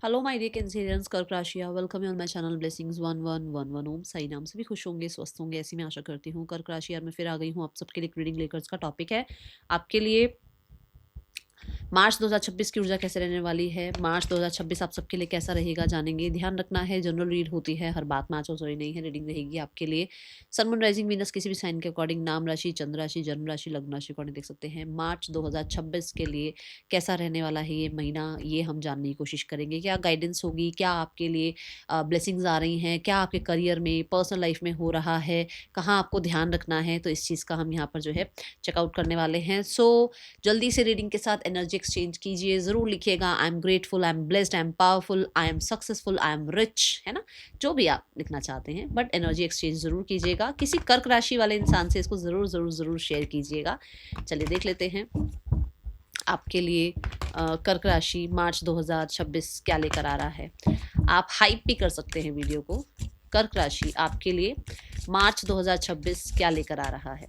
Hello my dear Cancerians, कर्क राशिया, welcome you on my channel blessings 1111 Om. सही नाम से भी खुश होंगे, स्वस्थ होंगे, ऐसी मैं आशा करती हूँ। कर्क राशि यार मैं फिर आ गई हूँ आप सबके लिए रीडिंग लेकर। इसका टॉपिक है आपके लिए मार्च 2026 की ऊर्जा कैसे रहने वाली है। मार्च 2026 आप सबके लिए कैसा रहेगा जानेंगे। ध्यान रखना है, जनरल रीड होती है, हर बात मैच हो सही नहीं है। रीडिंग रहेगी आपके लिए सन मून राइजिंग वीनस किसी भी साइन के अकॉर्डिंग, नाम राशि, चंद्र राशि, जन्म राशि, लग्न राशि अकॉर्डिंग देख सकते हैं। मार्च 2026 के लिए कैसा रहने वाला है ये महीना, ये हम जानने की कोशिश करेंगे। क्या गाइडेंस होगी, क्या आपके लिए ब्लेसिंग्स आ रही हैं, क्या आपके करियर में, पर्सनल लाइफ में हो रहा है, कहाँ आपको ध्यान रखना है, तो इस चीज़ का हम यहाँ पर जो है चेकआउट करने वाले हैं। सो जल्दी से रीडिंग के साथ एनर्जी एक्सचेंज कीजिए, जरूर लिखिएगा I am grateful, I am blessed, I am powerful, I am successful, I am rich, है ना, जो भी आप लिखना चाहते हैं। बट एनर्जी एक्सचेंज जरूर कीजिएगा, किसी कर्क राशि वाले इंसान से इसको जरूर जरूर जरूर शेयर कीजिएगा। चलिए देख लेते हैं आपके लिए कर्क राशि मार्च 2026 क्या लेकर आ रहा है। आप हाइप भी कर सकते हैं वीडियो को। कर्क राशि आपके लिए मार्च 2026 क्या लेकर आ रहा है।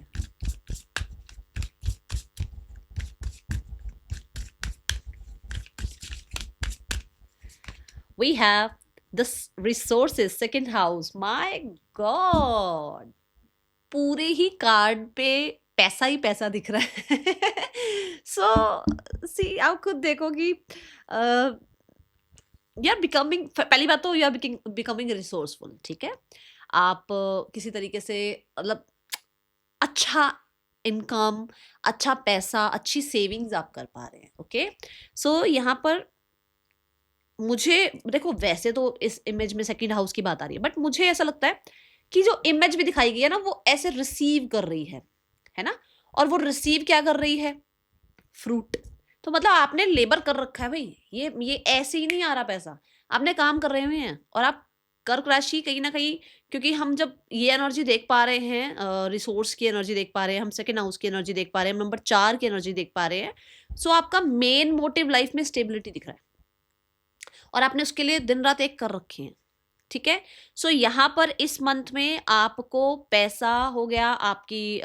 We have the resources, second house. My God, पूरे ही कार्ड पे पैसा ही पैसा दिख रहा है। सो सी आप खुद देखो कि यू आर बिकमिंग, पहली बात तो यू आर बिकमिंग रिसोर्सफुल, ठीक है। आप किसी तरीके से मतलब अच्छा इनकम, अच्छा पैसा, अच्छी सेविंग्स आप कर पा रहे हैं। ओके, सो यहाँ पर मुझे देखो, वैसे तो इस इमेज में सेकंड हाउस की बात आ रही है, बट मुझे ऐसा लगता है कि जो इमेज भी दिखाई गई है ना, वो ऐसे रिसीव कर रही है ना। और वो रिसीव क्या कर रही है, फ्रूट। तो मतलब आपने लेबर कर रखा है भाई, ये ऐसे ही नहीं आ रहा पैसा, आपने काम कर रहे हुए हैं। और आप कर्क राशि कहीं ना कहीं, क्योंकि हम जब ये एनर्जी देख पा रहे हैं, रिसोर्स की एनर्जी देख पा रहे हैं, हम सेकेंड हाउस की एनर्जी देख पा रहे हैं, नंबर 4 की एनर्जी देख पा रहे हैं। सो आपका मेन मोटिव लाइफ में स्टेबिलिटी दिख रहा है और आपने उसके लिए दिन रात एक कर रखे हैं, ठीक है। सो यहाँ पर इस मंथ में आपको पैसा हो गया, आपकी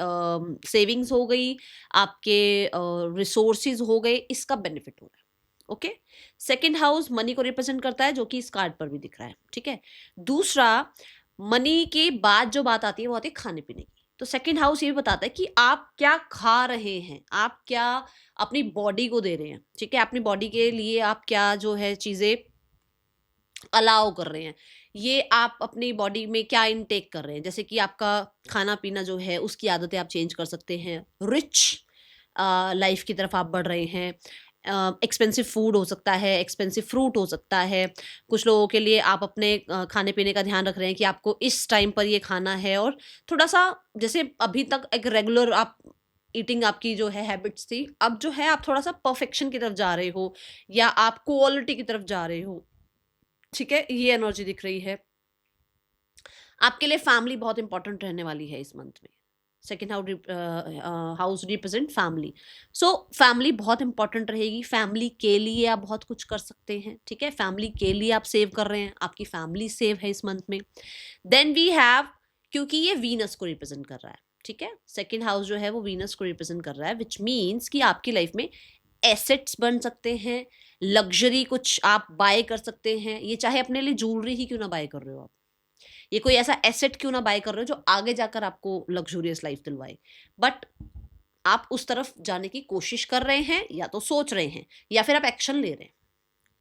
सेविंग्स हो गई, आपके रिसोर्सेज हो गए, इसका बेनिफिट हो रहा है। ओके, सेकंड हाउस मनी को रिप्रेजेंट करता है, जो कि इस कार्ड पर भी दिख रहा है, ठीक है। दूसरा, मनी के बाद जो बात आती है वो आती है खाने पीने की। तो सेकंड हाउस ये भी बताता है कि आप क्या खा रहे हैं, आप क्या अपनी बॉडी को दे रहे हैं, ठीक है। अपनी बॉडी के लिए आप क्या जो है चीजें अलाउ कर रहे हैं, ये आप अपनी बॉडी में क्या इनटेक कर रहे हैं। जैसे कि आपका खाना पीना जो है उसकी आदतें आप चेंज कर सकते हैं। रिच लाइफ की तरफ आप बढ़ रहे हैं। एक्सपेंसिव फूड हो सकता है, एक्सपेंसिव फ्रूट हो सकता है। कुछ लोगों के लिए आप अपने खाने पीने का ध्यान रख रहे हैं कि आपको इस टाइम पर ये खाना है। और थोड़ा सा, जैसे अभी तक एक रेगुलर आप ईटिंग आपकी जो है हैबिट्स थी, अब जो है आप थोड़ा सा परफेक्शन की तरफ जा रहे हो, या आप क्वालिटी की तरफ जा रहे हो, ठीक है। ये एनर्जी दिख रही है। आपके लिए फैमिली बहुत इंपॉर्टेंट रहने वाली है इस मंथ में। Second house represent family. So family बहुत इंपॉर्टेंट रहेगी, फैमिली के लिए आप बहुत कुछ कर सकते हैं, ठीक है। फैमिली के लिए आप सेव कर रहे हैं, आपकी फैमिली सेव है इस मंथ में। देन वी हैव, क्योंकि ये वीनस को रिप्रेजेंट कर रहा है, ठीक है। सेकेंड हाउस जो है वो वीनस को रिप्रेजेंट कर रहा है, विच मीन्स कि आपकी लाइफ में एसेट्स बन सकते हैं, लग्जरी कुछ आप बाय कर सकते हैं। ये चाहे अपने लिए ज्वेलरी ही क्यों ना बाय कर रहे हो आप, ये कोई ऐसा एसेट क्यों ना बाय कर रहे हो जो आगे जाकर आपको लग्जूरियस लाइफ दिलवाए। बट आप उस तरफ जाने की कोशिश कर रहे हैं, या तो सोच रहे हैं, या फिर आप एक्शन ले रहे हैं,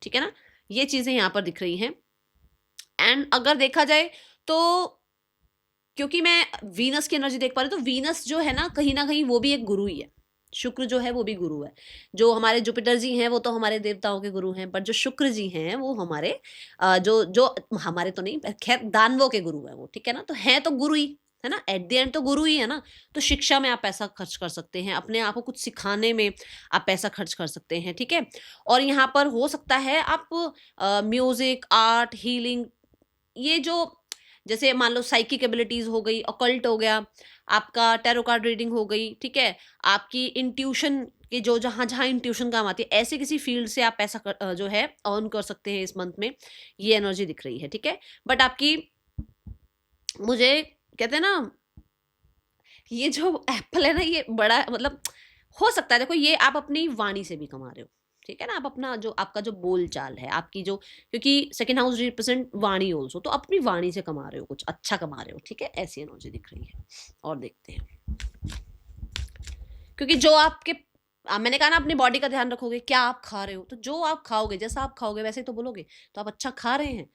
ठीक है ना। ये चीजें यहां पर दिख रही हैं। एंड अगर देखा जाए तो, क्योंकि मैं वीनस की एनर्जी देख पा रही हूँ, तो वीनस जो है ना कहीं वो भी एक गुरु ही है। शुक्र जो है वो भी गुरु है। जो हमारे जुपिटर जी हैं वो तो हमारे देवताओं के गुरु हैं, बट जो शुक्र जी हैं वो हमारे जो जो हमारे तो नहीं, खैर दानवों के गुरु हैं वो, ठीक है ना। तो हैं तो गुरु ही, है ना, एट द एंड तो गुरु ही है ना। तो शिक्षा में आप पैसा खर्च कर सकते हैं, अपने आप को कुछ सिखाने में आप पैसा खर्च कर सकते हैं, ठीक है। और यहाँ पर हो सकता है आप म्यूजिक, आर्ट, हीलिंग, ये जो, जैसे मान लो साइकिक एबिलिटीज हो गई, ऑकल्ट हो गया, आपका टैरो कार्ड रीडिंग हो गई, ठीक है। आपकी इंट्यूशन के जो जहां जहां इंट्यूशन काम आती है, ऐसे किसी फील्ड से आप पैसा जो है अर्न कर सकते हैं इस मंथ में। ये एनर्जी दिख रही है, ठीक है। बट आपकी, मुझे कहते हैं ना, ये जो एप्पल है ना, ये बड़ा मतलब हो सकता है, देखो ये आप अपनी वाणी से भी कमा रहे हो, ठीक है ना। आप अपना जो आपका जो बोल चाल है, आपकी जो, क्योंकि सेकंड हाउस रिप्रेजेंट वाणी ऑल्सो, तो अपनी वाणी से कमा रहे हो, कुछ अच्छा कमा रहे हो, ठीक है, ऐसी एनर्जी दिख रही है। और देखते हैं, क्योंकि जो आपके मैंने कहा ना अपनी बॉडी का ध्यान रखोगे, क्या आप खा रहे हो, तो जो आप खाओगे, जैसा आप खाओगे वैसे ही तो बोलोगे। तो आप अच्छा खा रहे हैं,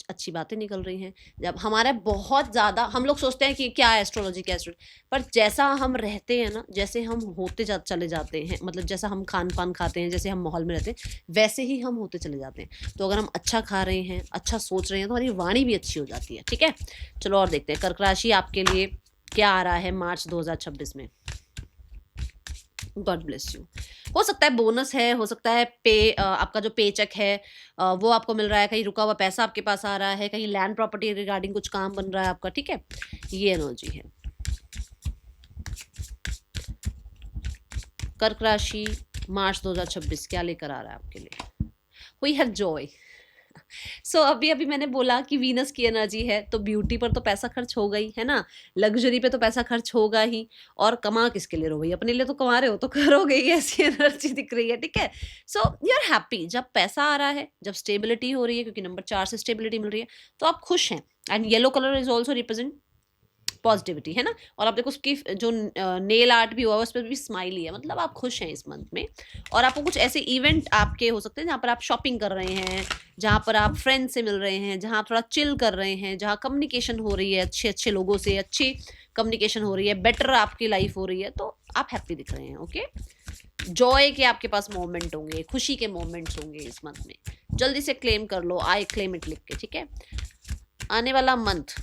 अच्छी बातें निकल रही हैं। जब हमारे बहुत ज़्यादा हम लोग सोचते हैं कि क्या है एस्ट्रोलॉजी, क्या एस्ट्रोलॉजी, पर जैसा हम रहते हैं ना, जैसे हम होते चले जाते हैं, मतलब जैसा हम खान पान खाते हैं, जैसे हम माहौल में रहते हैं, वैसे ही हम होते चले जाते हैं। तो अगर हम अच्छा खा रहे हैं, अच्छा सोच रहे हैं, तो हमारी वाणी भी अच्छी हो जाती है, ठीक है। चलो और देखते हैं कर्क राशि आपके लिए क्या आ रहा है मार्च 2026 में। God bless you. हो सकता है बोनस है, हो सकता है आपका जो पे चेक है वो आपको मिल रहा है, कहीं रुका हुआ पैसा आपके पास आ रहा है, कहीं लैंड प्रॉपर्टी रिगार्डिंग कुछ काम बन रहा है आपका, ठीक है, ये एनर्जी है। कर्क राशि मार्च 2026 क्या लेकर आ रहा है आपके लिए? We have Joy. सो अभी अभी मैंने बोला कि वीनस की एनर्जी है, तो ब्यूटी पर तो पैसा खर्च होगा ही, है ना, लग्जरी पे तो पैसा खर्च होगा ही, और कमा किसके लिए रहो भाई, अपने लिए तो कमा रहे हो, तो करोगे ही, ऐसी एनर्जी दिख रही है, ठीक है। सो यू आर हैप्पी जब पैसा आ रहा है, जब स्टेबिलिटी हो रही है, क्योंकि नंबर 4 से स्टेबिलिटी मिल रही है, तो आप खुश हैं। And yellow colour is also represent positivity, है ना। और आप देखो उसकी जो नेल आर्ट भी हुआ है उस पर भी स्माइली है, मतलब आप खुश हैं इस मंथ में। और आपको कुछ ऐसे इवेंट आपके हो सकते हैं जहाँ पर आप शॉपिंग कर रहे हैं, जहाँ पर आप फ्रेंड से मिल रहे हैं, जहाँ आप थोड़ा चिल कर रहे हैं, जहाँ कम्युनिकेशन हो रही है, अच्छे अच्छे लोगों से अच्छी कम्युनिकेशन हो रही है, बेटर आपकी लाइफ हो रही है, तो आप हैप्पी दिख रहे हैं। ओके, जॉय के आपके पास मोमेंट होंगे, खुशी के मोमेंट्स होंगे इस मंथ में। जल्दी से क्लेम कर लो, आई क्लेम इट लिख के, ठीक है। आने वाला month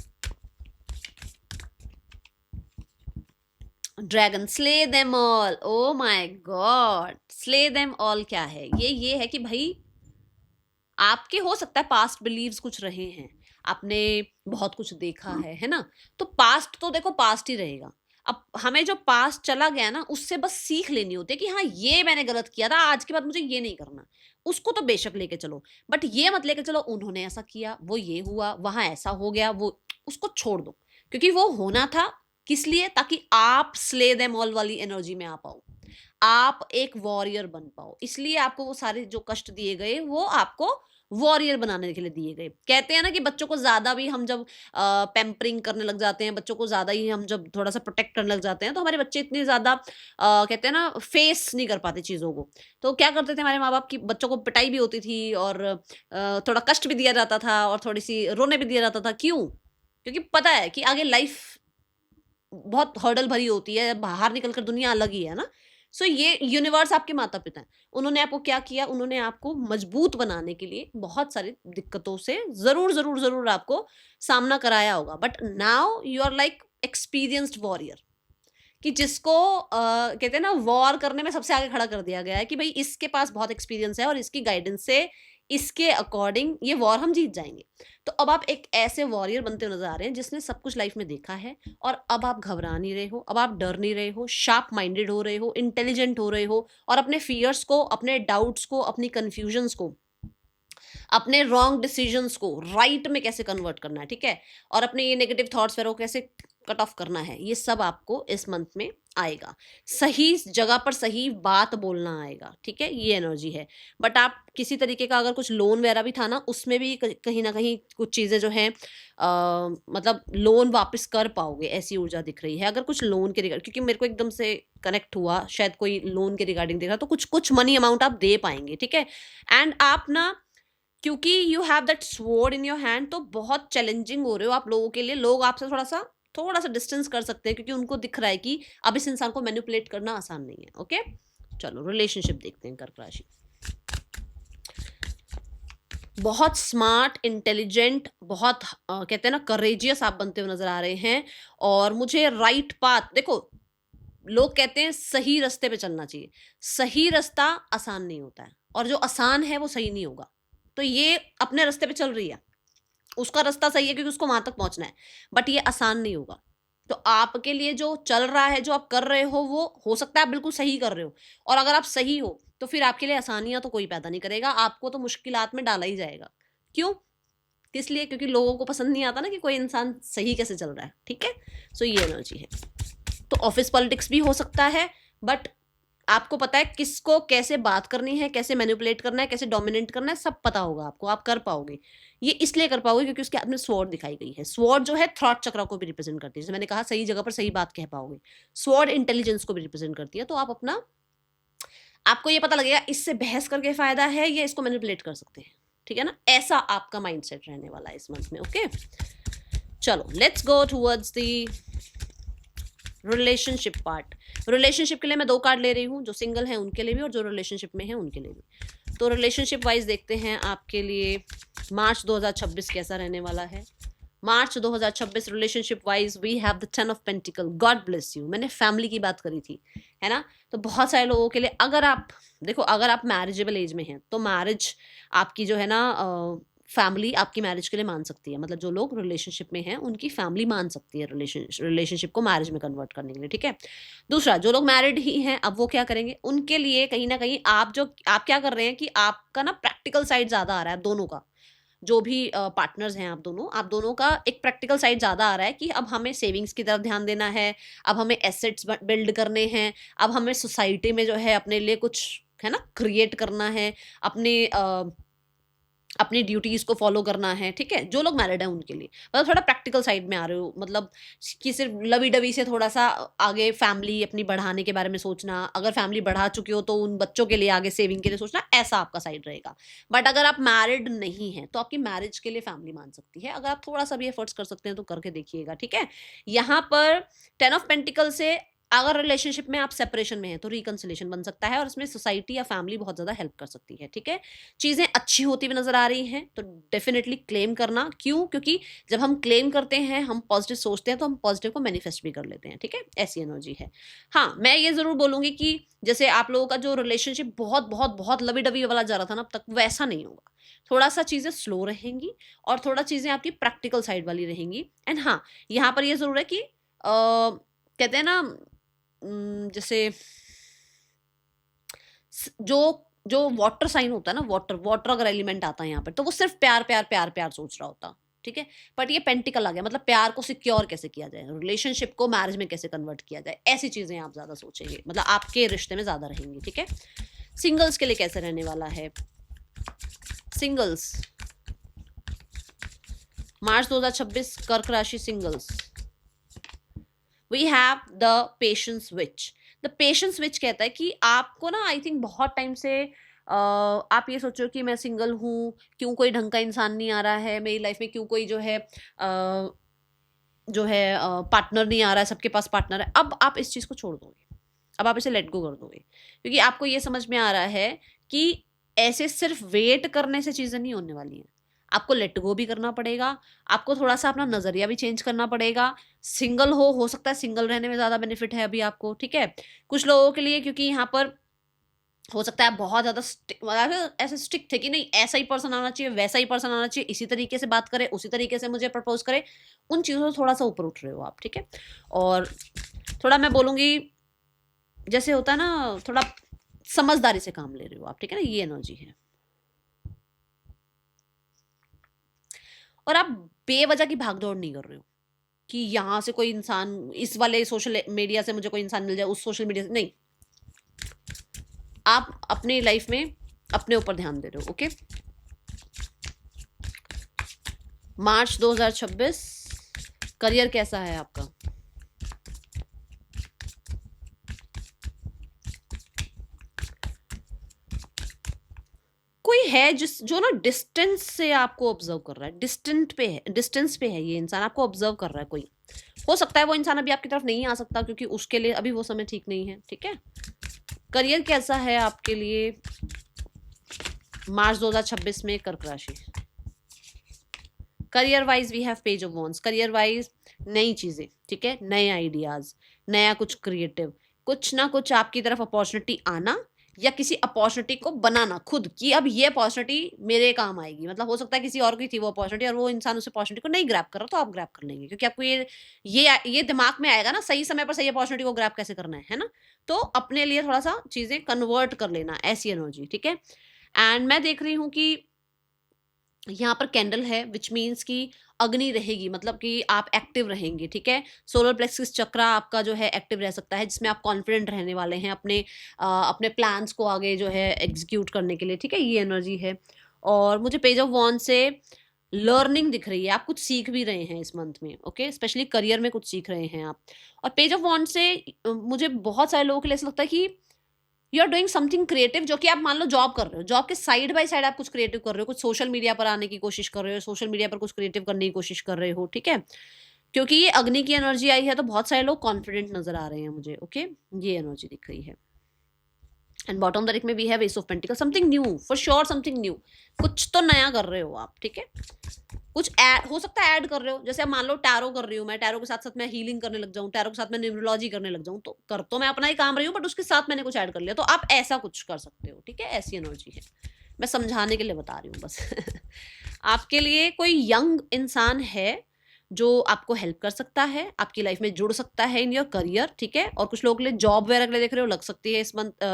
dragon slay them all, oh my God, slay them all क्या है ये है कि भाई आपके हो सकता है पास्ट बिलीव्स कुछ रहे हैं, आपने बहुत कुछ देखा है ना, तो पास्ट तो देखो पास्ट ही रहेगा। अब हमें जो पास्ट चला गया ना, उससे बस सीख लेनी होती है कि हाँ ये मैंने गलत किया था, आज के बाद मुझे ये नहीं करना। उसको तो बेशक लेके चलो, बट ये मत लेके चलो उन्होंने ऐसा किया, वो ये हुआ, वहां ऐसा हो गया, वो उसको छोड़ दो, क्योंकि वो होना था किस लिए, ताकि आप स्ले देम ऑल वाली एनर्जी में आ पाओ, आप एक वॉरियर बन पाओ। इसलिए आपको वो सारे जो कष्ट दिए गए वो आपको वॉरियर बनाने के लिए दिए गए। कहते हैं ना कि बच्चों को ज्यादा भी हम जब पैम्परिंग करने लग जाते हैं, बच्चों को ज्यादा ही हम जब थोड़ा सा प्रोटेक्ट करने लग जाते हैं, तो हमारे बच्चे इतने ज्यादा कहते हैं ना फेस नहीं कर पाते चीजों को। तो क्या करते थे हमारे माँ बाप की, बच्चों को पिटाई भी होती थी, और थोड़ा कष्ट भी दिया जाता था, और थोड़ी सी रोने भी दिया जाता था। क्यों? क्योंकि पता है कि आगे लाइफ बहुत हर्डल भरी होती है, बाहर निकलकर दुनिया अलग ही है ना। सो ये यूनिवर्स आपके माता पिता हैं, उन्होंने आपको क्या किया, उन्होंने आपको मजबूत बनाने के लिए बहुत सारी दिक्कतों से जरूर जरूर जरूर आपको सामना कराया होगा, but now you are like experienced warrior, कि जिसको कहते हैं ना वॉर करने में सबसे आगे खड़ा कर दिया गया है, कि भाई इसके पास बहुत एक्सपीरियंस है और इसकी गाइडेंस से, इसके अकॉर्डिंग ये वॉर हम जीत जाएंगे। तो अब आप एक ऐसे वॉरियर बनते नजर आ रहे हैं जिसने सब कुछ लाइफ में देखा है, और अब आप घबरा नहीं रहे हो, अब आप डर नहीं रहे हो, शार्प माइंडेड हो रहे हो, इंटेलिजेंट हो रहे हो, और अपने फियर्स को, अपने डाउट्स को, अपनी कंफ्यूजन्स को, अपने रॉन्ग डिसीजंस को राइट में कैसे कन्वर्ट करना है, ठीक है, और अपने ये नेगेटिव थॉट्स वगैरह को कैसे कट ऑफ करना है, ये सब आपको इस मंथ में आएगा। सही जगह पर सही बात बोलना आएगा, ठीक है, ये एनर्जी है। बट आप किसी तरीके का अगर कुछ लोन वगैरह भी था ना, उसमें भी कहीं ना कहीं कुछ चीज़ें जो हैं मतलब लोन वापस कर पाओगे, ऐसी ऊर्जा दिख रही है। अगर कुछ लोन के रिगार्डिंग, क्योंकि मेरे को एकदम से कनेक्ट हुआ, शायद कोई लोन के रिगार्डिंग देख रहा, तो कुछ कुछ मनी अमाउंट आप दे पाएंगे, ठीक है। एंड आप ना, क्योंकि you have that sword in your hand, तो बहुत चैलेंजिंग हो रहे हो आप लोगों के लिए। लोग आपसे थोड़ा सा डिस्टेंस कर सकते हैं, क्योंकि उनको दिख रहा है कि अब इस इंसान को मैनिपुलेट करना आसान नहीं है। ओके, चलो रिलेशनशिप देखते हैं कर्क राशि। बहुत स्मार्ट, इंटेलिजेंट, बहुत कहते हैं ना करेजियस आप बनते हुए नजर आ रहे हैं, और मुझे राइट पाथ, देखो लोग कहते हैं सही रास्ते पे चलना चाहिए, सही रास्ता आसान नहीं होता है, और जो आसान है वो सही नहीं होगा। तो ये अपने रास्ते पे चल रही है, उसका रास्ता सही है क्योंकि उसको वहां तक पहुंचना है, बट ये आसान नहीं होगा। तो आपके लिए जो चल रहा है, जो आप कर रहे हो, वो हो सकता है आप बिल्कुल सही कर रहे हो, और अगर आप सही हो तो फिर आपके लिए आसानियां तो कोई पैदा नहीं करेगा, आपको तो मुश्किलात में डाला ही जाएगा। क्यों? किस लिए? क्योंकि लोगों को पसंद नहीं आता ना कि कोई इंसान सही कैसे चल रहा है, ठीक है। सो ये एनर्जी है। तो ऑफिस पॉलिटिक्स भी हो सकता है, बट आपको पता है किसको कैसे बात करनी है, कैसे मैनिपुलेट करना है, कैसे डोमिनेट करना है, सब पता होगा आपको, आप कर पाओगे। ये इसलिए कर पाओगे क्योंकि उसके हाथ में स्वॉर्ड दिखाई गई है। स्वॉर्ड जो है थॉट चक्र को भी रिप्रेजेंट करती है, जैसे मैंने कहा सही जगह पर सही बात कह पाओगे। स्वॉर्ड इंटेलिजेंस को भी रिप्रेजेंट करती है, तो आप अपना, आपको ये पता लगेगा इससे बहस करके फायदा है या इसको मैनिपुलेट कर सकते हैं, ठीक है ना। ऐसा आपका माइंडसेट रहने वाला है इस मंथ में। ओके, चलो let's go towards the relationship part. Relationship के लिए मैं 2 कार्ड ले रही हूँ, जो सिंगल हैं उनके लिए भी और जो रिलेशनशिप में हैं उनके लिए भी। तो रिलेशनशिप वाइज देखते हैं आपके लिए मार्च 2026 कैसा रहने वाला है। March 2026 relationship wise we have the 10 of pentacles, god bless you. मैंने फैमिली की बात करी थी, है ना। तो बहुत सारे लोगों के लिए, अगर आप देखो, अगर आप मैरिजेबल एज में हैं तो मैरिज आपकी जो है ना, फैमिली आपकी मैरिज के लिए मान सकती है। मतलब जो लोग रिलेशनशिप में हैं उनकी फैमिली मान सकती है रिलेशनशिप को मैरिज में कन्वर्ट करने के लिए, ठीक है। दूसरा, जो लोग मैरिड ही हैं अब वो क्या करेंगे, उनके लिए कहीं ना कहीं आप क्या कर रहे हैं कि आपका ना प्रैक्टिकल साइड ज्यादा आ रहा है दोनों का। जो भी पार्टनर्स हैं आप दोनों का एक प्रैक्टिकल साइड ज़्यादा आ रहा है कि अब हमें सेविंग्स की तरफ ध्यान देना है, अब हमें एसेट्स बिल्ड करने हैं, अब हमें सोसाइटी में जो है अपने लिए कुछ है ना क्रिएट करना है, अपनी ड्यूटीज को फॉलो करना है, ठीक है। जो लोग मैरिड हैं उनके लिए मतलब थोड़ा प्रैक्टिकल साइड में आ रहे हो, मतलब कि सिर्फ लवी डवी से थोड़ा सा आगे फैमिली अपनी बढ़ाने के बारे में सोचना, अगर फैमिली बढ़ा चुके हो तो उन बच्चों के लिए आगे सेविंग के लिए सोचना, ऐसा आपका साइड रहेगा। बट अगर आप मैरिड नहीं हैं तो आपकी मैरिज के लिए फैमिली मान सकती है। अगर आप थोड़ा सा भी एफर्ट्स कर सकते हैं तो करके देखिएगा, ठीक है। यहाँ पर 10 ऑफ पेंटिकल से अगर रिलेशनशिप में आप सेपरेशन में हैं तो रिकंसिलेशन बन सकता है और इसमें सोसाइटी या फैमिली बहुत ज़्यादा हेल्प कर सकती है, ठीक है। चीज़ें अच्छी होती हुई नजर आ रही हैं तो डेफिनेटली क्लेम करना। क्यों? क्योंकि जब हम क्लेम करते हैं, हम पॉजिटिव सोचते हैं तो हम पॉजिटिव को मैनिफेस्ट भी कर लेते हैं, ठीक है। ऐसी एनर्जी है। हाँ, मैं ये ज़रूर बोलूँगी कि जैसे आप लोगों का जो रिलेशनशिप बहुत बहुत बहुत लवी डबी वाला जा रहा था ना, अब तक वैसा नहीं होगा। थोड़ा सा चीज़ें स्लो रहेंगी और थोड़ा चीज़ें आपकी प्रैक्टिकल साइड वाली रहेंगी। एंड हाँ, यहाँ पर ये ज़रूर है कि कहते हैं ना, जैसे जो जो वाटर साइन होता है ना, वाटर वाटर अगर एलिमेंट आता है यहाँ पर तो वो सिर्फ प्यार प्यार प्यार प्यार सोच रहा होता, ठीक है। बट ये पेंटिकल आ गया, मतलब प्यार को सिक्योर कैसे किया जाए, रिलेशनशिप को मैरिज में कैसे कन्वर्ट किया जाए, ऐसी चीजें आप ज्यादा सोचेंगे, मतलब आपके रिश्ते में ज्यादा रहेंगी, ठीक है। सिंगल्स के लिए कैसे रहने वाला है? सिंगल्स मार्च 2026 कर्क राशि singles, we have the patience witch. The patience witch कहता है कि आपको ना, आई थिंक बहुत टाइम से आप ये सोचो कि मैं सिंगल हूँ, क्यों कोई ढंग का इंसान नहीं आ रहा है मेरी लाइफ में, क्यों कोई जो है पार्टनर नहीं आ रहा है, सबके पास पार्टनर है। अब आप इस चीज़ को छोड़ दोगे, अब आप इसे लेट गो कर दोगे, क्योंकि आपको ये समझ में आ रहा है कि ऐसे सिर्फ वेट करने से चीज़ें नहीं होने वाली हैं। आपको लेट गो भी करना पड़ेगा, आपको थोड़ा सा अपना नज़रिया भी चेंज करना पड़ेगा। सिंगल हो सकता है सिंगल रहने में ज़्यादा बेनिफिट है अभी आपको, ठीक है। कुछ लोगों के लिए, क्योंकि यहाँ पर हो सकता है बहुत ज़्यादा ऐसे स्टिक थे कि नहीं ऐसा ही पर्सन आना चाहिए, वैसा ही पर्सन आना चाहिए, इसी तरीके से बात करे, उसी तरीके से मुझे प्रपोज करे, उन चीज़ों से थोड़ा सा ऊपर उठ रहे हो आप, ठीक है। और थोड़ा मैं बोलूँगी जैसे होता है ना, थोड़ा समझदारी से काम ले रहे हो आप, ठीक है ना, ये एनर्जी है। और आप बेवजह की भागदौड़ नहीं कर रहे हो कि यहाँ से कोई इंसान, इस वाले सोशल मीडिया से मुझे कोई इंसान मिल जाए, उस सोशल मीडिया से नहीं। आप अपनी लाइफ में अपने ऊपर ध्यान दे रहे हो, ओके। मार्च 2026 करियर कैसा है आपका? कोई है जो ना डिस्टेंस से आपको ऑब्जर्व कर रहा है, डिस्टेंस पे है ये इंसान, आपको ऑब्जर्व कर रहा है। कोई हो सकता है वो इंसान अभी आपकी तरफ नहीं आ सकता क्योंकि उसके लिए अभी वो समय ठीक नहीं है, ठीक है। करियर कैसा है आपके लिए मार्च 2026 में कर्क राशि? Career wise we have page of wands. Career wise नई चीजें, ठीक है, नए आइडियाज, नया कुछ क्रिएटिव, कुछ ना कुछ आपकी तरफ अपॉर्चुनिटी आना या किसी अपॉर्चुनिटी को बनाना खुद कि अब ये अपॉर्चुनिटी मेरे काम आएगी। मतलब हो सकता है किसी और की थी वो अपॉर्चुनिटी और वो इंसान उस अपॉर्चुनिटी को नहीं ग्रैब कर रहा तो आप ग्रैब कर लेंगे, क्योंकि आपको ये दिमाग में आएगा ना सही समय पर सही अपॉर्चुनिटी को ग्रैब कैसे करना है ना। तो अपने लिए थोड़ा सा चीजें कन्वर्ट कर लेना, ऐसी एनर्जी, ठीक है। एंड मैं देख रही हूँ कि यहाँ पर कैंडल है, विच मीन्स कि अग्नि रहेगी, मतलब कि आप एक्टिव रहेंगे, ठीक है। सोलर प्लेक्सिस चक्रा आपका जो है एक्टिव रह सकता है, जिसमें आप कॉन्फिडेंट रहने वाले हैं अपने अपने प्लान्स को आगे जो है एग्जीक्यूट करने के लिए, ठीक है, ये एनर्जी है। और मुझे पेज ऑफ वॉन्ड से लर्निंग दिख रही है, आप कुछ सीख भी रहे हैं इस मंथ में, ओके, स्पेशली करियर में कुछ सीख रहे हैं आप। और पेज ऑफ वॉन्ड से मुझे बहुत सारे लोगों के लिए ऐसा लगता है कि you are doing something creative, जो कि आप मान लो जॉब कर रहे हो, जॉब के साइड बाय साइड आप कुछ क्रिएटिव कर रहे हो, कुछ सोशल मीडिया पर आने की कोशिश कर रहे हो, सोशल मीडिया पर कुछ क्रिएटिव करने की कोशिश कर रहे हो, ठीक है। क्योंकि ये अग्नि की एनर्जी आई है तो बहुत सारे लोग कॉन्फिडेंट नजर आ रहे हैं मुझे, ओके, ये एनर्जी दिख रही है। एंड बॉटम द डेक में we have ace of pentacles, something new, for sure something new, कुछ तो नया कर रहे हो आप, ठीक है। कुछ ऐड हो सकता है, ऐड कर रहे हो, जैसे आप मान लो टैरो कर रही हूँ मैं, टैरो के साथ साथ मैं हीलिंग करने लग जाऊँ, टैरो के साथ मैं न्यूमरोलॉजी करने लग जाऊँ, तो कर तो मैं अपना ही काम रही हूँ, बट उसके साथ मैंने कुछ ऐड कर लिया, तो आप ऐसा कुछ कर सकते हो, ठीक है, ऐसी एनर्जी है, मैं समझाने के लिए बता रही हूँ बस। आपके लिए कोई यंग इंसान है जो आपको हेल्प कर सकता है, आपकी लाइफ में जुड़ सकता है इन योर करियर, ठीक है। और कुछ लोगों के लिए जॉब वगैरह के लिए देख रहे हो, लग सकती है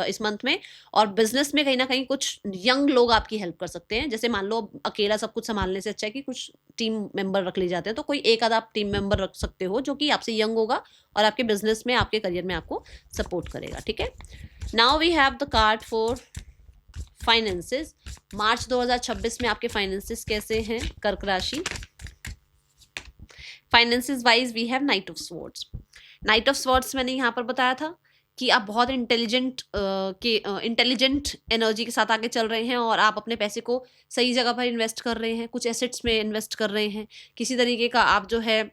इस मंथ में। और बिजनेस में कहीं ना कहीं कुछ यंग लोग आपकी हेल्प कर सकते हैं, जैसे मान लो अकेला सब कुछ संभालने से अच्छा है कि कुछ टीम मेंबर रख लिए जाते हैं, तो कोई एक आधा आप टीम मेंबर रख सकते हो जो कि आपसे यंग होगा और आपके बिजनेस में, आपके करियर में आपको सपोर्ट करेगा, ठीक है। Now we have the card for finances. March 2026 में आपके फाइनेंसेस कैसे हैं कर्क राशि। Finances wise we have knight of swords. Knight of swords मैंने यहाँ पर बताया था कि आप बहुत इंटेलिजेंट एनर्जी के साथ आगे चल रहे हैं और आप अपने पैसे को सही जगह पर इन्वेस्ट कर रहे हैं, कुछ एसेट्स में इन्वेस्ट कर रहे हैं, किसी तरीके का आप जो है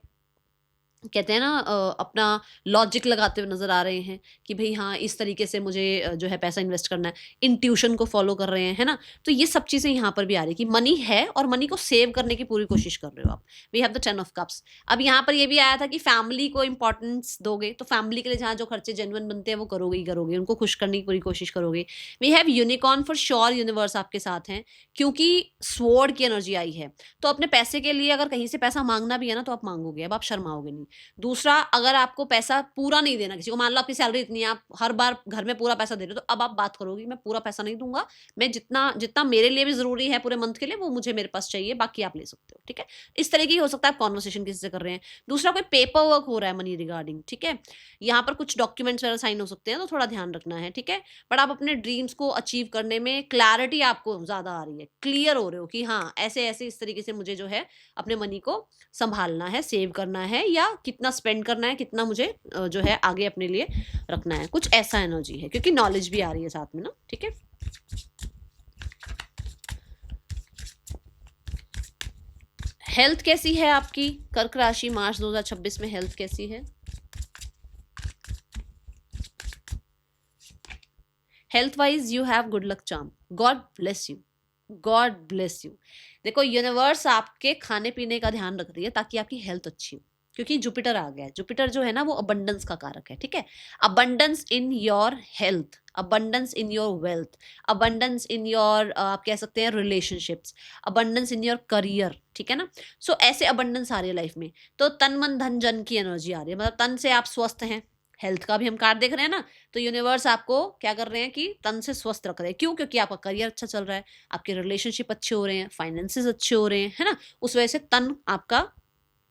कहते हैं ना अपना लॉजिक लगाते हुए नजर आ रहे हैं कि भाई हाँ इस तरीके से मुझे जो है पैसा इन्वेस्ट करना है, इंट्यूशन को फॉलो कर रहे हैं, है ना। तो ये सब चीजें यहाँ पर भी आ रही है कि मनी है और मनी को सेव करने की पूरी कोशिश कर रहे हो आप। We have the 10 of cups. अब यहाँ पर ये भी आया था कि फैमिली को इंपॉर्टेंस दोगे, तो फैमिली के लिए जहाँ जो खर्चे जेन्युइन बनते हैं वो करोगे ही करोगे, उनको खुश करने की पूरी कोशिश करोगे। We have unicorn, for sure universe आपके साथ हैं, क्योंकि स्वॉर्ड की एनर्जी आई है। तो अपने पैसे के लिए अगर कहीं से पैसा मांगना भी है ना तो आप मांगोगे, अब आप शर्माओगे नहीं। दूसरा, अगर आपको पैसा पूरा नहीं देना किसी को, मान लो आपकी सैलरी इतनी है, आप हर बार घर में पूरा पैसा दे रहे हो, तो अब आप बात करोगी मैं पूरा पैसा नहीं दूंगा, मैं जितना जितना मेरे लिए भी जरूरी है पूरे मंथ के लिए वो मुझे मेरे पास चाहिए, बाकी आप ले सकते हो, ठीक है। इस तरीके की हो सकता है आप कॉन्वर्सेशन किसी से कर रहे हैं। दूसरा, कोई पेपर वर्क हो रहा है मनी रिगार्डिंग, ठीक है, यहाँ पर कुछ डॉक्यूमेंट्स वगैरह साइन हो सकते हैं, तो थोड़ा ध्यान रखना है, ठीक है। बट आप अपने ड्रीम्स को अचीव करने में क्लैरिटी आपको ज्यादा आ रही है, क्लियर हो रहे हो कि हाँ ऐसे ऐसे इस तरीके से मुझे जो है अपने मनी को संभालना है, सेव करना है, या कितना स्पेंड करना है, कितना मुझे जो है आगे अपने लिए रखना है, कुछ ऐसा एनर्जी है, क्योंकि नॉलेज भी आ रही है साथ में ना, ठीक है। हेल्थ कैसी है आपकी कर्क राशि, मार्च 2026 में हेल्थ कैसी है। Health wise you have good luck charm, God bless you, God bless you. देखो यूनिवर्स आपके खाने पीने का ध्यान रख रही है ताकि आपकी हेल्थ अच्छी हो, क्योंकि जुपिटर आ गया है। जुपिटर जो है ना वो अबंडेंस का कारक है, ठीक है। Abundance in your health, abundance in your wealth, abundance in your आप कह सकते हैं relationships, abundance in your career, ठीक है ना। सो ऐसे अबंडेंस आ रही है लाइफ में, तो तन मन धन जन की एनर्जी आ रही है, मतलब तन से आप स्वस्थ हैं, हेल्थ का भी हम कार्ड देख रहे हैं ना, तो यूनिवर्स आपको क्या कर रहे हैं कि तन से स्वस्थ रख रहे हैं। क्यों? क्योंकि आपका करियर अच्छा चल रहा है, आपके रिलेशनशिप अच्छे हो रहे हैं, फाइनेंसेस अच्छे हो रहे हैं, है ना। उस वजह से तन आपका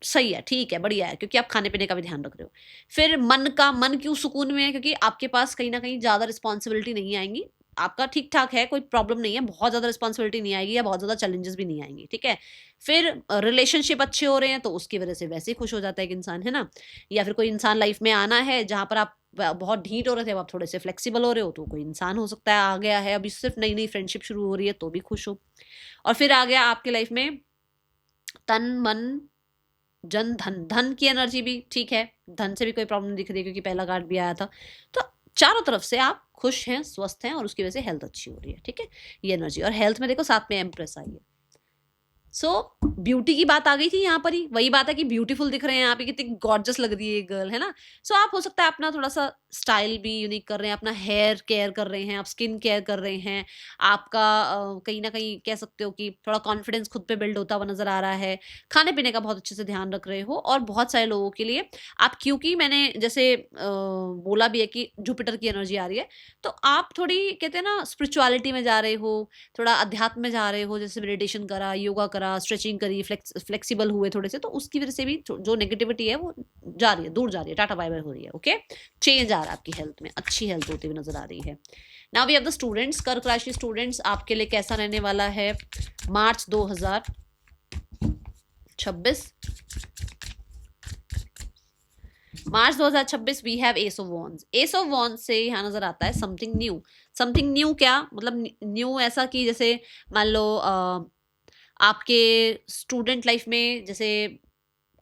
सही है, ठीक है, बढ़िया है, क्योंकि आप खाने पीने का भी ध्यान रख रहे हो। फिर मन क्यों सुकून में है, क्योंकि आपके पास कहीं ना कहीं ज्यादा रिस्पॉन्सिबिलिटी नहीं आएंगी, आपका ठीक ठाक है, कोई प्रॉब्लम नहीं है, बहुत ज्यादा रिस्पॉन्सिबिलिटी नहीं आएगी या बहुत ज्यादा चैलेंजेस भी नहीं आएंगी, ठीक है। फिर रिलेशनशिप अच्छे हो रहे हैं तो उसकी वजह से वैसे ही खुश हो जाता है एक इंसान, है ना। या फिर कोई इंसान लाइफ में आना है जहां पर आप बहुत ढीठ हो रहे थे, अब आप थोड़े से फ्लेक्सिबल हो रहे हो, तो कोई इंसान हो सकता है आ गया है, अभी सिर्फ नई नई फ्रेंडशिप शुरू हो रही है तो भी खुश हो। और फिर आ गया आपके लाइफ में तन मन जन धन, धन की एनर्जी भी ठीक है, धन से भी कोई प्रॉब्लम दिख रही है क्योंकि पहला कार्ड भी आया था। तो चारों तरफ से आप खुश हैं, स्वस्थ हैं और उसकी वजह से हेल्थ अच्छी हो रही है, ठीक है, ये एनर्जी। और हेल्थ में देखो साथ में एम्प्रेस आई है। सो ब्यूटी की बात आ गई थी यहाँ पर ही, वही बात है कि ब्यूटीफुल दिख रहे हैं आप, कितनी गॉर्जस लग रही है ये गर्ल, है ना। सो आप हो सकता है अपना थोड़ा सा स्टाइल भी यूनिक कर रहे हैं, अपना हेयर केयर कर रहे हैं, आप स्किन केयर कर रहे हैं, आपका कहीं ना कहीं कह सकते हो कि थोड़ा कॉन्फिडेंस खुद पे बिल्ड होता हुआ नजर आ रहा है, खाने पीने का बहुत अच्छे से ध्यान रख रहे हो। और बहुत सारे लोगों के लिए आप, क्योंकि मैंने जैसे बोला भी है कि जुपिटर की एनर्जी आ रही है, तो आप थोड़ी कहते हैं ना स्पिरिचुअलिटी में जा रहे हो, थोड़ा अध्यात्म में जा रहे हो, जैसे मेडिटेशन करा, योगा करा, स्ट्रेचिंग करी, फ्लेक्सिबल हुए थोड़े से, तो उसकी वजह से भी जो नेगेटिविटी है वो जा रही है, दूर जा रही है, टाटा बाय बाय हो रही है। ओके, चेंज आ रहा है आपकी हेल्थ में, अच्छी हेल्थ होती हुई नजर आ रही है। Now we have the students, कर्क राशि स्टूडेंट्स, आपके लिए कैसा रहने वाला है March 2026। March 2026 we have ace of wands. Ace of wands से यहाँ नजर आता है समथिंग न्यू। समथिंग न्यू क्या मतलब, न्यू ऐसा कि जैसे मान लो आपके स्टूडेंट लाइफ में जैसे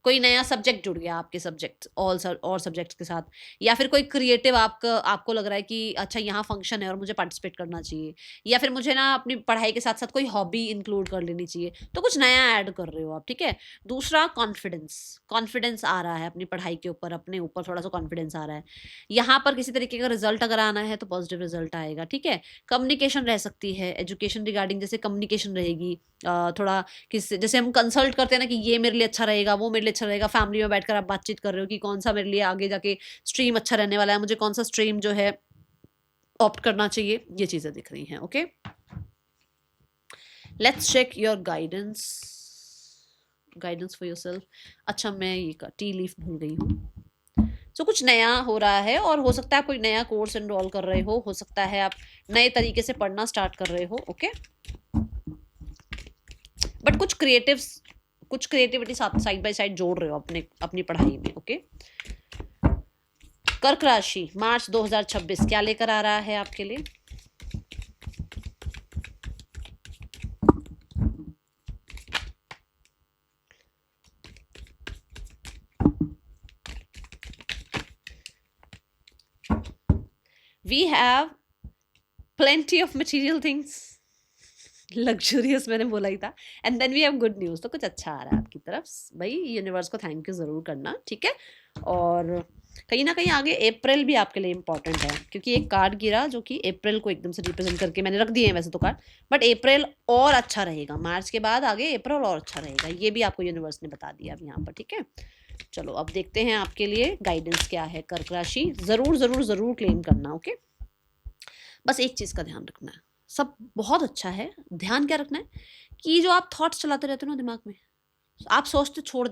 कोई नया सब्जेक्ट जुड़ गया आपके सब्जेक्ट और सब्जेक्ट्स के साथ, या फिर कोई क्रिएटिव आपको लग रहा है कि अच्छा यहाँ फंक्शन है और मुझे पार्टिसिपेट करना चाहिए, या फिर मुझे ना अपनी पढ़ाई के साथ साथ कोई हॉबी इंक्लूड कर लेनी चाहिए, तो कुछ नया ऐड कर रहे हो आप। ठीक है। दूसरा, कॉन्फिडेंस आ रहा है अपनी पढ़ाई के ऊपर, अपने ऊपर थोड़ा सा कॉन्फिडेंस आ रहा है। यहाँ पर किसी तरीके का रिजल्ट अगर आना है तो पॉजिटिव रिजल्ट आएगा। ठीक है। कम्युनिकेशन रह सकती है, एजुकेशन रिगार्डिंग जैसे कम्युनिकेशन रहेगी, थोड़ा किस जैसे हम कंसल्ट करते हैं ना कि ये मेरे लिए अच्छा रहेगा, वो मेरे लिए अच्छा रहेगा, फैमिली में बैठकर आप बातचीत कर रहे हो कि कौन सा मेरे लिए आगे जाके स्ट्रीम अच्छा रहने वाला है, मुझे कौन सा स्ट्रीम जो है ऑप्ट करना चाहिए, ये चीजें दिख रही हैं। Okay, let's check your guidance for yourself. अच्छा, मैं ये टी लीफ भूल गई हूँ। सो कुछ नया हो रहा है, और हो सकता है कोई नया कोर्स एनरोल कर रहे हो सकता है आप नए तरीके से पढ़ना स्टार्ट कर रहे हो। ओके, बट कुछ क्रिएटिविटी साइड बाय साइड जोड़ रहे हो अपनी पढ़ाई में। ओके, कर्क राशि मार्च 2026 क्या लेकर आ रहा है आपके लिए? We have plenty of material things, luxurious मैंने बोला ही था, and then we have good news. तो कुछ अच्छा आ रहा है आपकी तरफ भाई, यूनिवर्स को थैंक यू जरूर करना। ठीक है। और कहीं ना कहीं आगे अप्रैल भी आपके लिए इंपॉर्टेंट है, क्योंकि एक कार्ड गिरा जो कि अप्रैल को एकदम से रिप्रेजेंट करके मैंने रख दिए हैं वैसे तो कार्ड, बट अप्रैल और अच्छा रहेगा, मार्च के बाद आगे अप्रैल और अच्छा रहेगा, ये भी आपको यूनिवर्स ने बता दिया अब यहाँ पर। ठीक है, चलो अब देखते हैं आपके लिए गाइडेंस क्या है। कर्क राशि जरूर जरूर जरूर क्लेम करना। ओके, बस एक चीज का ध्यान रखना है, सब बहुत अच्छा है, ध्यान क्या रखना है कि जो आप थॉट्स चलाते रहते हो ना दिमाग में, आप सोचते छोड़,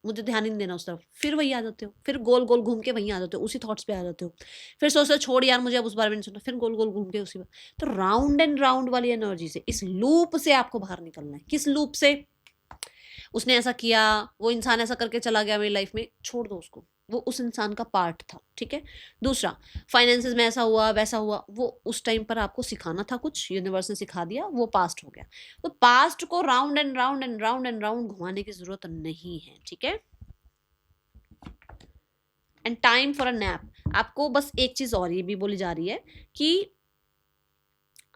मुझे ध्यान ही नहीं देना उस तरफ, फिर वही आ जाते हो, फिर गोल गोल घूम के वहीं आ जाते हो, उसी थॉट्स पे आ जाते हो, फिर सोचते हो छोड़ यार मुझे अब उस बारे में नहीं सुनना, फिर गोल गोल घूम के उसी पर। तो राउंड एंड राउंड वाली एनर्जी से, इस लूप से आपको बाहर निकलना है। किस लूप से? उसने ऐसा किया, वो इंसान ऐसा करके चला गया मेरी लाइफ में, छोड़ दो उसको, वो उस इंसान का पार्ट था। ठीक है। दूसरा, फाइनेंसेस में ऐसा हुआ वैसा हुआ, वो उस टाइम पर आपको सिखाना था, कुछ यूनिवर्स ने सिखा दिया, वो पास्ट हो गया। तो पास्ट को round and round and round and round घुमाने की जरूरत नहीं है। ठीक है। And time for a nap. आपको बस एक चीज और ये भी बोली जा रही है कि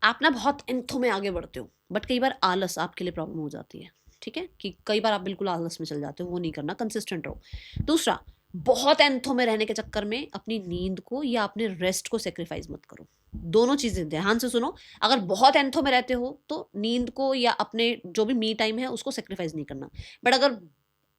आप ना बहुत एंथो में आगे बढ़ते हो, बट कई बार आलस आपके लिए प्रॉब्लम हो जाती है। ठीक है, कि कई बार आप बिल्कुल आलस में चल जाते हो, वो नहीं करना, कंसिस्टेंट रहो। दूसरा, बहुत एंथो में रहने के चक्कर में अपनी नींद को या अपने रेस्ट को सेक्रीफाइस मत करो। दोनों चीजें ध्यान से सुनो, अगर बहुत एंथो में रहते हो तो नींद को या अपने जो भी मी टाइम है उसको सेक्रीफाइस नहीं करना, बट अगर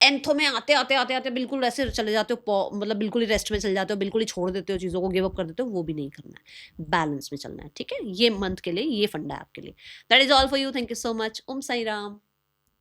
एंथो में आते आते आते आते बिल्कुल ऐसे चले जाते हो, मतलब बिल्कुल ही रेस्ट में चले जाते हो, बिल्कुल ही छोड़ देते हो चीज़ों को, गिव अप कर देते हो, वो भी नहीं करना है, बैलेंस में चलना है। ठीक है, ये मंथ के लिए ये फंडा है आपके लिए। That is all for you, thank you so much. Om Sai Ram.